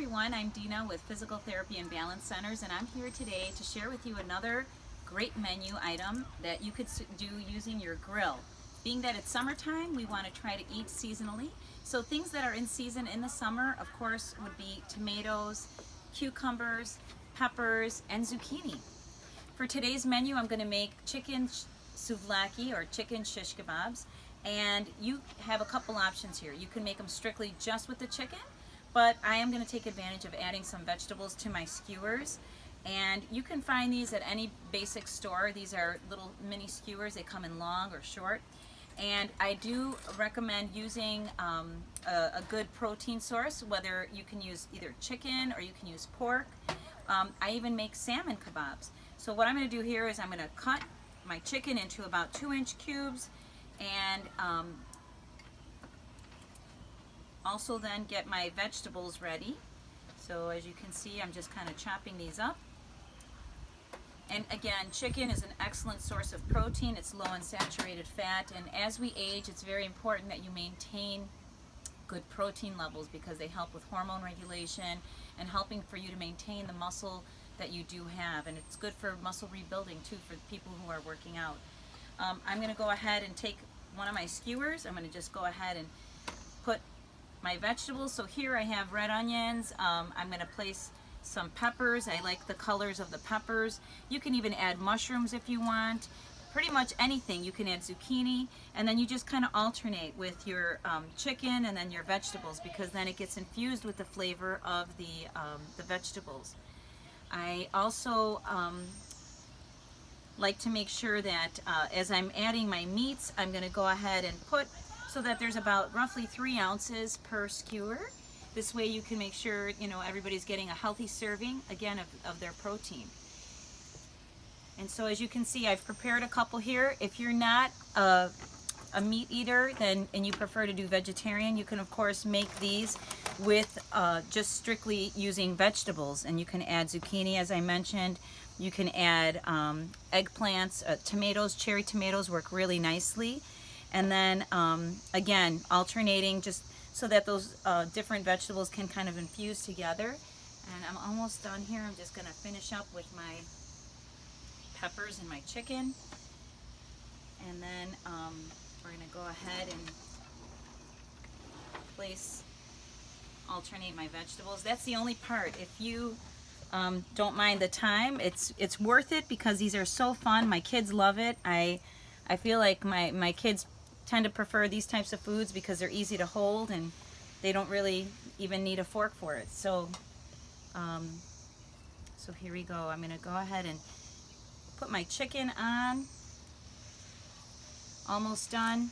everyone, I'm Dina with Physical Therapy and Balance Centers, and I'm here today to share with you another great menu item that you could do using your grill. Being that it's summertime, we want to try to eat seasonally. So things that are in season in the summer, of course, would be tomatoes, cucumbers, peppers, and zucchini. For today's menu, I'm going to make chicken souvlaki or chicken shish kebabs, and you have a couple options here. You can make them strictly just with the chicken, but I am going to take advantage of adding some vegetables to my skewers. And you can find these at any basic store. These are little mini skewers. They come in long or short. And I do recommend using a good protein source, whether you can use either chicken or you can use pork. I even make salmon kebabs. So what I'm going to do here is I'm going to cut my chicken into about 2-inch cubes, and also then get my vegetables ready. So as you can see, I'm just kind of chopping these up. And again, chicken is an excellent source of protein. It's low in saturated fat, and as we age, it's very important that you maintain good protein levels because they help with hormone regulation and helping for you to maintain the muscle that you do have. And it's good for muscle rebuilding too for people who are working out. I'm going to go ahead and take one of my skewers. I'm going to just go ahead and put my vegetables. So here I have red onions. I'm going to place some peppers. I like the colors of the peppers. You can even add mushrooms if you want. Pretty much anything. You can add zucchini, and then you just kind of alternate with your chicken and then your vegetables, because then it gets infused with the flavor of the vegetables. I also like to make sure that as I'm adding my meats, I'm going to go ahead and put so that there's about roughly 3 ounces per skewer. This way you can make sure, everybody's getting a healthy serving, again, of their protein. And so as you can see, I've prepared a couple here. If you're not a meat eater and you prefer to do vegetarian, you can of course make these with just strictly using vegetables. And you can add zucchini, as I mentioned. You can add eggplants, tomatoes. Cherry tomatoes work really nicely. And then again, alternating just so that those different vegetables can kind of infuse together. And I'm almost done here. I'm just going to finish up with my peppers and my chicken. And then we're going to go ahead and alternate my vegetables. That's the only part. If you don't mind the time, it's worth it because these are so fun. My kids love it. I feel like my kids tend to prefer these types of foods because they're easy to hold and they don't really even need a fork for it. So so here we go. I'm going to go ahead and put my chicken on. Almost done.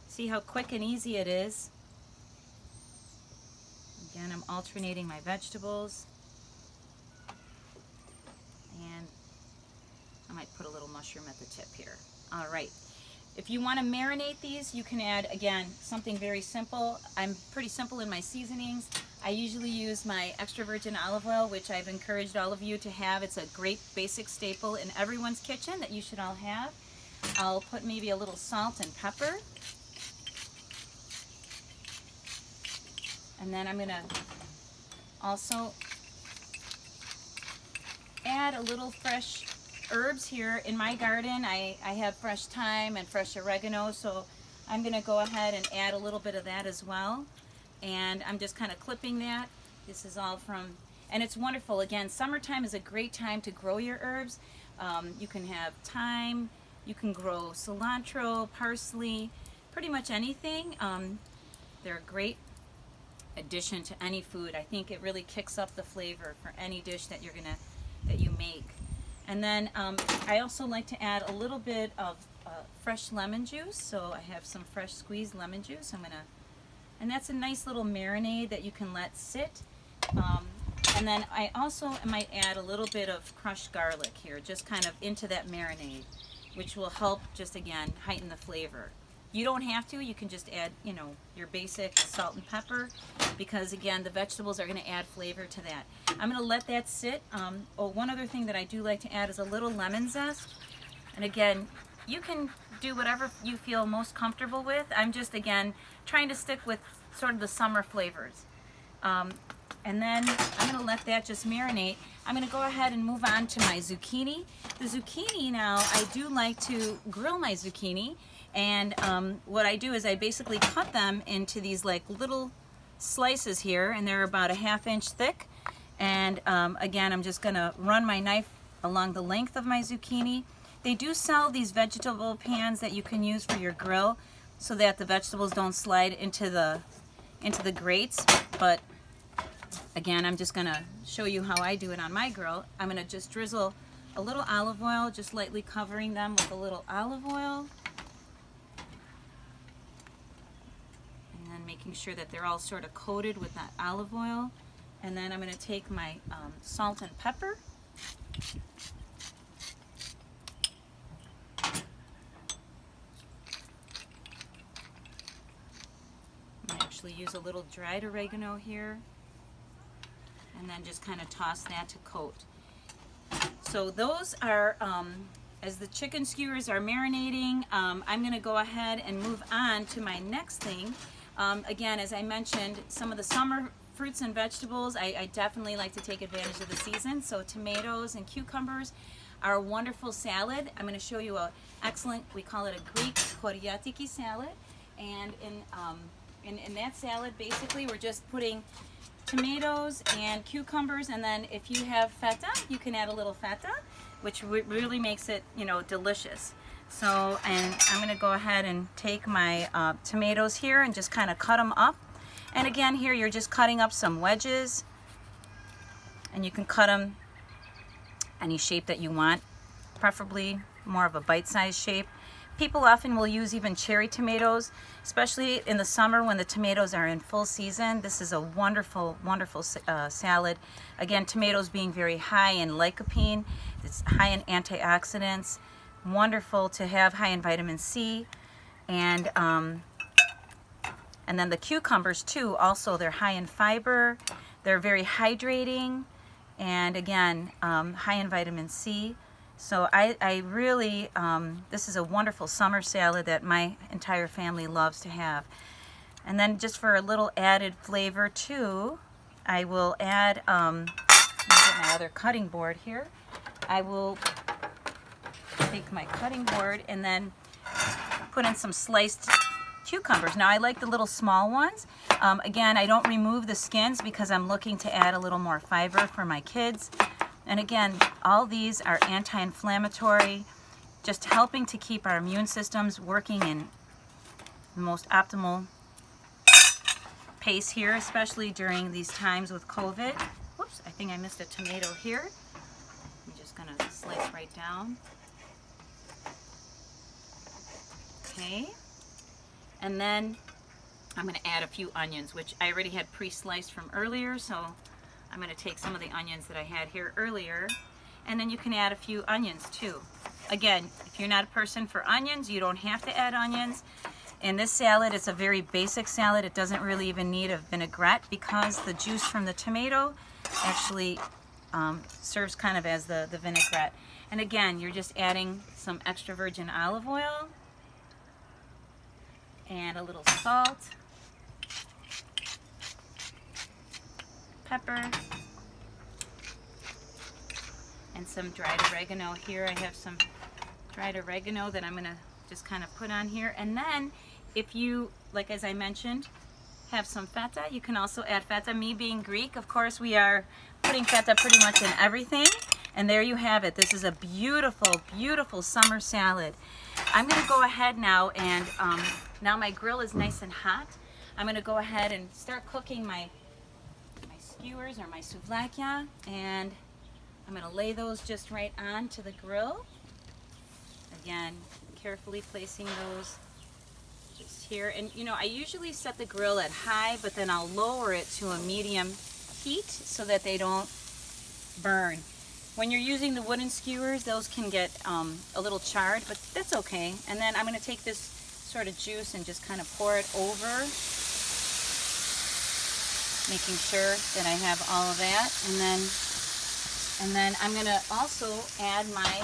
See how quick and easy it is. Again, I'm alternating my vegetables. And I might put a little mushroom at the tip here. All right. If you want to marinate these, you can add, again, something very simple. I'm pretty simple in my seasonings. I usually use my extra virgin olive oil, which I've encouraged all of you to have. It's a great basic staple in everyone's kitchen that you should all have. I'll put maybe a little salt and pepper. And then I'm going to also add a little fresh herbs here. In my garden, I have fresh thyme and fresh oregano, so I'm going to go ahead and add a little bit of that as well. And I'm just kind of clipping that. This is all from, and it's wonderful. Again, summertime is a great time to grow your herbs. You can have thyme, you can grow cilantro, parsley, pretty much anything. They're a great addition to any food. I think it really kicks up the flavor for any dish that you make. And then I also like to add a little bit of fresh lemon juice. So I have some fresh squeezed lemon juice. And that's a nice little marinade that you can let sit. And then I also might add a little bit of crushed garlic here, just kind of into that marinade, which will help just, again, heighten the flavor. You don't have to. You can just add, your basic salt and pepper because, again, the vegetables are going to add flavor to that. I'm going to let that sit. One other thing that I do like to add is a little lemon zest. And, again, you can do whatever you feel most comfortable with. I'm just, again, trying to stick with sort of the summer flavors. And then I'm going to let that just marinate. I'm going to go ahead and move on to my zucchini. The zucchini now, I do like to grill my zucchini. And what I do is I basically cut them into these like little slices here, and they're about a ½ inch thick. And again, I'm just going to run my knife along the length of my zucchini. They do sell these vegetable pans that you can use for your grill so that the vegetables don't slide into the grates. But again, I'm just going to show you how I do it on my grill. I'm going to just drizzle a little olive oil, just lightly covering them with a little olive oil. And then making sure that they're all sort of coated with that olive oil. And then I'm going to take my salt and pepper. I actually use a little dried oregano here. And then just kind of toss that to coat. So those are, as the chicken skewers are marinating, I'm going to go ahead and move on to my next thing. Again, as I mentioned, some of the summer fruits and vegetables, I definitely like to take advantage of the season. So tomatoes and cucumbers are a wonderful salad. I'm going to show you an excellent, we call it a Greek koriatiki salad. And in that salad, basically, we're just putting tomatoes and cucumbers, and then if you have feta, you can add a little feta, which really makes it, you know, delicious. So, and I'm going to go ahead and take my tomatoes here and just kind of cut them up. And again, here you're just cutting up some wedges, and you can cut them any shape that you want, preferably more of a bite-sized shape. People often will use even cherry tomatoes, especially in the summer when the tomatoes are in full season. This is a wonderful, wonderful salad. Again, tomatoes being very high in lycopene, it's high in antioxidants, wonderful to have, high in vitamin C, and then the cucumbers too, also they're high in fiber, they're very hydrating, and again, high in vitamin C. So I really, this is a wonderful summer salad that my entire family loves to have. And then just for a little added flavor too, I will add, let me get my other cutting board here. I will take my cutting board and then put in some sliced cucumbers. Now I like the little small ones. Again, I don't remove the skins because I'm looking to add a little more fiber for my kids. And again, all these are anti-inflammatory, just helping to keep our immune systems working in the most optimal pace here, especially during these times with COVID. Whoops, I think I missed a tomato here. I'm just going to slice right down. Okay. And then I'm going to add a few onions, which I already had pre-sliced from earlier, so I'm going to take some of the onions that I had here earlier, and then you can add a few onions too. Again, if you're not a person for onions, you don't have to add onions. In this salad, it's a very basic salad. It doesn't really even need a vinaigrette because the juice from the tomato actually serves kind of as the vinaigrette. And again, you're just adding some extra virgin olive oil and a little salt, pepper, and some dried oregano here. I have some dried oregano that I'm going to just kind of put on here. And then if you, like as I mentioned, have some feta, you can also add feta. Me being Greek, of course, we are putting feta pretty much in everything. And there you have it. This is a beautiful, beautiful summer salad. I'm going to go ahead now, and now my grill is nice and hot. I'm going to go ahead and start cooking my skewers or my souvlakia, and I'm going to lay those just right onto the grill. Again, carefully placing those just here. And you know, I usually set the grill at high, but then I'll lower it to a medium heat so that they don't burn. When you're using the wooden skewers, those can get a little charred, but that's okay. And then I'm going to take this sort of juice and just kind of pour it over, making sure that I have all of that. And then I'm going to also add my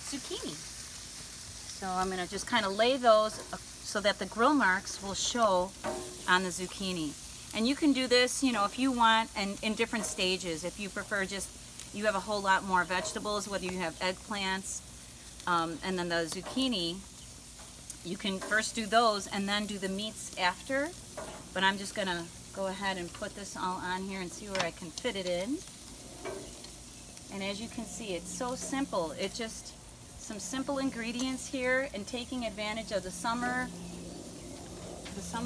zucchini. So I'm going to just kind of lay those so that the grill marks will show on the zucchini. And you can do this, if you want, and in different stages. If you prefer you have a whole lot more vegetables, whether you have eggplants, and then the zucchini, you can first do those and then do the meats after. But I'm just gonna go ahead and put this all on here and see where I can fit it in. And as you can see, it's so simple. It's just some simple ingredients here, and taking advantage of the summer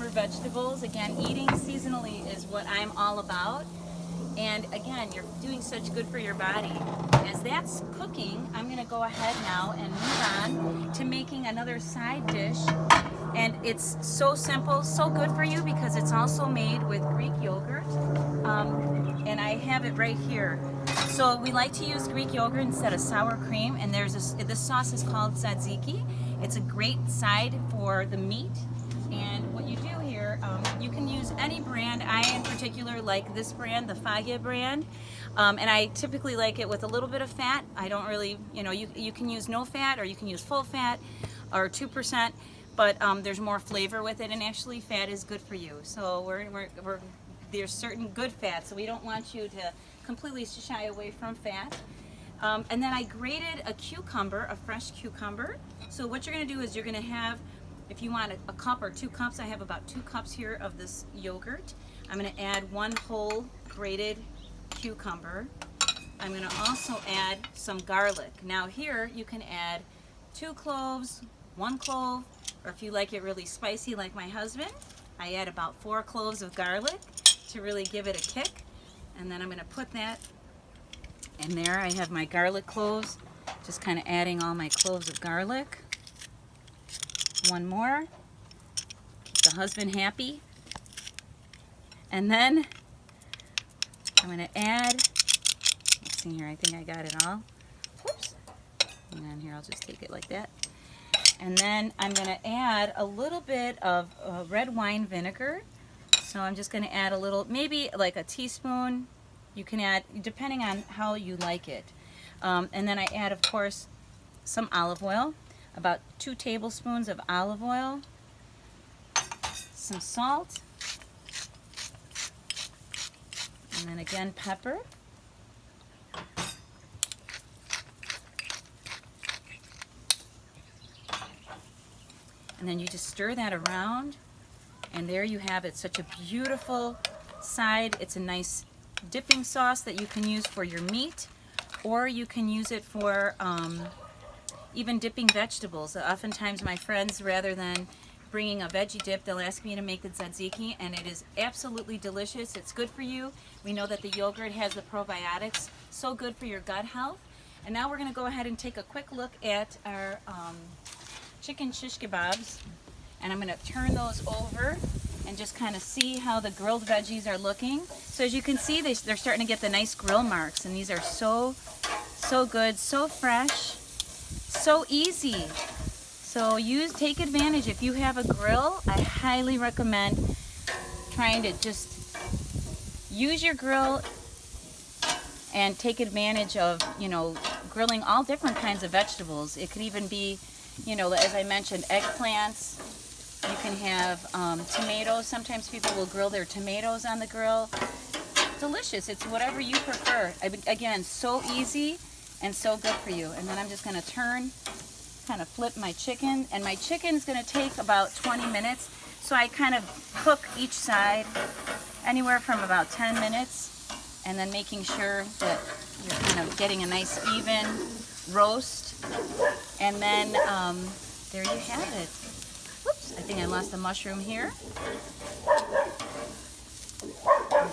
vegetables. Again, eating seasonally is what I'm all about. And again, you're doing such good for your body. As that's cooking, I'm gonna go ahead now and move on to making another side dish. And it's so simple, so good for you, because it's also made with Greek yogurt. And I have it right here. So we like to use Greek yogurt instead of sour cream. And this sauce is called tzatziki. It's a great side for the meat. And what you do here, you can use any brand. I in particular like this brand, the Fyzical brand, and I typically like it with a little bit of fat. I don't really, you can use no fat, or you can use full fat, or 2%, but there's more flavor with it, and actually fat is good for you. So there's certain good fats, so we don't want you to completely shy away from fat. And then I grated a cucumber, a fresh cucumber. So what you're going to do is you're going to have, if you want a cup or 2 cups, I have about 2 cups here of this yogurt. I'm going to add 1 whole grated cucumber. I'm going to also add some garlic. Now here you can add 2 cloves, 1 clove, or if you like it really spicy like my husband, I add about 4 cloves of garlic to really give it a kick. And then I'm going to put that in there. I have my garlic cloves, just kind of adding all my cloves of garlic. 1 more, keep the husband happy. And then I'm going to add, let's see here, I think I got it all. Whoops. And then here, I'll just take it like that. And then I'm going to add a little bit of red wine vinegar. So I'm just going to add a little, maybe like a teaspoon. You can add, depending on how you like it. And then I add, of course, some olive oil. About 2 tablespoons of olive oil, some salt, and then again pepper. And then you just stir that around, and there you have it. Such a beautiful side. It's a nice dipping sauce that you can use for your meat, or you can use it for even dipping vegetables. Oftentimes my friends, rather than bringing a veggie dip, they'll ask me to make the tzatziki, and it is absolutely delicious. It's good for you. We know that the yogurt has the probiotics, so good for your gut health. And now we're going to go ahead and take a quick look at our chicken shish kebabs, and I'm going to turn those over and just kind of see how the grilled veggies are looking. So as you can see, they're starting to get the nice grill marks, and these are so good, so fresh, so easy. So take advantage. If you have a grill, I highly recommend trying to just use your grill and take advantage of, grilling all different kinds of vegetables. It could even be, as I mentioned, eggplants. You can have tomatoes. Sometimes people will grill their tomatoes on the grill. Delicious. It's whatever you prefer. Again, so easy and so good for you. And then I'm just going to kind of flip my chicken. And my chicken's going to take about 20 minutes. So I kind of cook each side anywhere from about 10 minutes. And then making sure that you're kind of getting a nice even roast. And then there you have it. Whoops, I think I lost the mushroom here.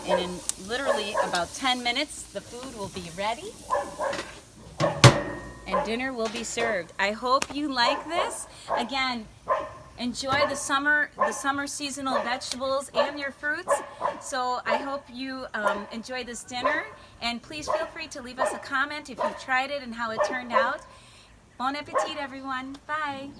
And in literally about 10 minutes, the food will be ready and dinner will be served. I hope you like this. Again, enjoy the summer seasonal vegetables and your fruits. So I hope you enjoy this dinner, and please feel free to leave us a comment if you've tried it and how it turned out. Bon appetit, everyone. Bye.